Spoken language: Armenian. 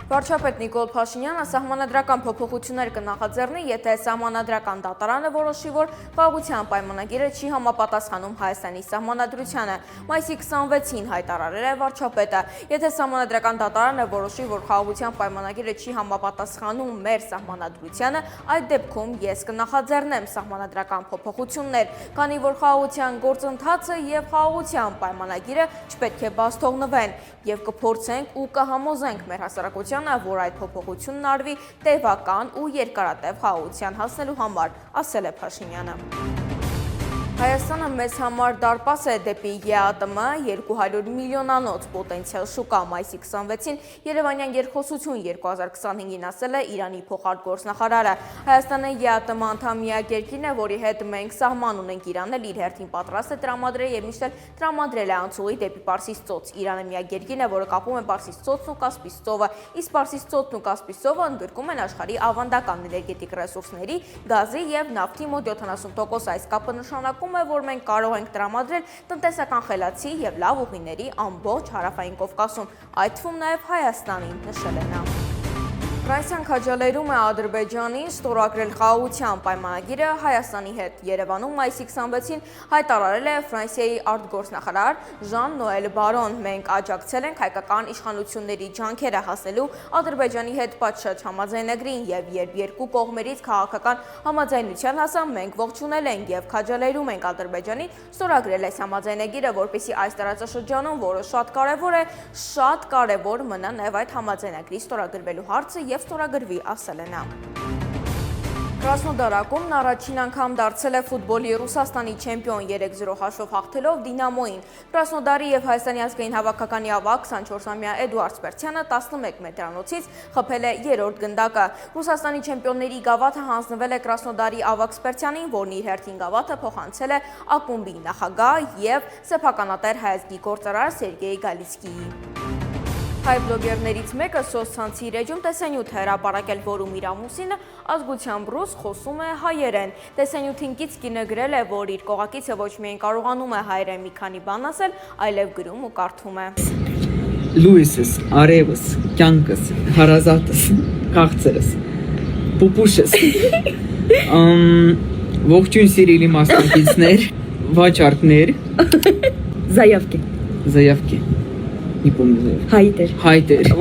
Վարչապետ Նիկոլ Փաշինյանը սահմանադրական փոփոխություններ կնախաձեռնի, եթե սահմանադրական դատարանը որոշի, որ խաղաղության պայմանագիրը չի համապատասխանում Հայաստանի սահմանադրությանը։ Մայիսի 26-ին հայտարարել է վարչապետը, եթե սահմանադրական դատարանը որոշի, որ խաղաղության պայմանագիրը չի համապատասխանում մեր սահմանադրությանը, այդ դեպքում ես կնախաձեռնեմ սահմանադրական փոփոխություններ, քանի որ խաղաղության գործընթացը եւ խաղաղության պայմանագիրը չպետք է բաց թողնվեն եւ կփորձենք ու կհամոզենք մեր հասարակությանը, որ այդ փոփոխությունն արվի տևական ու երկարատև խաղաղության հասնելու համար, ասել է Փաշինյանը։ Հայաստանը մեզ համար դարպաս է դեպի ԵԱՏՄ 200 միլիոնանոց պոտենցիալ շուկա։ Մայիսի 26-ին Երևանյան երկխոսություն 2025-ին ասել է Իրանի փոխարտգործնախարարը։ Հայաստանը ԵԱՏՄ անդամ միակ երկիրն է, որի հետ մենք սահման ունենք, Իրանն էլ իր հերթին պատրաստ է տրամադրել եւ միշտ տրամադրել է անցուղի դեպի Պարսից ծոց։ Իրանը միակ երկիրն է, որը կապում է Պարսից ծոցն ու Կասպից ծովը, իսկ Պարսից ծոցն ու Կասպից ծովը ընդգրկում են աշխարհի ավանդական էներգետիկ ռեսուրսների, գազի եւ նավթի մոտ 70%։ Այս կապը նշանակում որ մենք կարող ենք տրամադրել տնտեսական խելացի եւ լավ ուղիների ամբողջ հարավային Կովկասում, այդ թվում նաեւ Հայաստանին, նշել է նա։ Ֆրանսիան քաջալերում է Ադրբեջանին ստորագրել խաղաղության պայմանագիրը Հայաստանի հետ։ Երևանում մայիսի 26-ին հայտարարել է Ֆրանսիայի արտգործնախարար Ժան-Նոել Բարոն։ Մենք աջակցել ենք հայկական իշխանությունների ջանքերը հասնելու Ադրբեջանի հետ պատշաճ համաձայնագրին եւ երբ երկու կողմերից քաղաքական համաձայնության հասան, մենք ողջունել ենք եւ քաջալերում ենք Ադրբեջանին ստորագրել այս համաձայնագիրը, որպեսզի այս տարածաշրջանում, որը շատ կարևոր մնա նաեւ այդ համաձայնագրի ստորագրվելու հարցը եւ ստորագրվի, ասել է նա։ Կրասնոդար ակումբն առաջին անգամ դարձել է ֆուտբոլի Ռուսաստանի չեմպիոն 3-0 հաշվով հաղթելով Դինամոյին։ Կրասնոդարի եւ Հայաստանի ազգային հավաքականի ավագ 24-ամյա Էդուարդ Սպերցյանը 11 մետրանոցից խփել է երրորդ գնդակը։ Ռուսաստանի չեմպիոնների գավաթը հանձնվել է Կրասնոդարի ավագ Սպերցյանին, որն իր հերթին գավաթը փոխանցել է ակումբի նախագահ եւ սեփականատեր հայազգի գործարար Սերգեյ Գալիսկիի։ Հայ բլոգերներից մեկը սոցցանցի իր էջում տեսանյութ է հրապարակել, որում իր ամուսինը ազգությամբ ռուս խոսում է հայերեն։ Տեսանյութին կից կինը գրել է, որ իր կողակիցը ոչ միայն կարողանում է հայերեն մի քանի բան ասել, այլև գրում ու կարդում է։ Լուիսս, արևս, կյանքս, հարազատս, քաղցրս, պուպուշս, ողջույն սիրելի մասնակիցներ, վաճառքներ, Заявки. Не помню. Хайтер. Хайтер.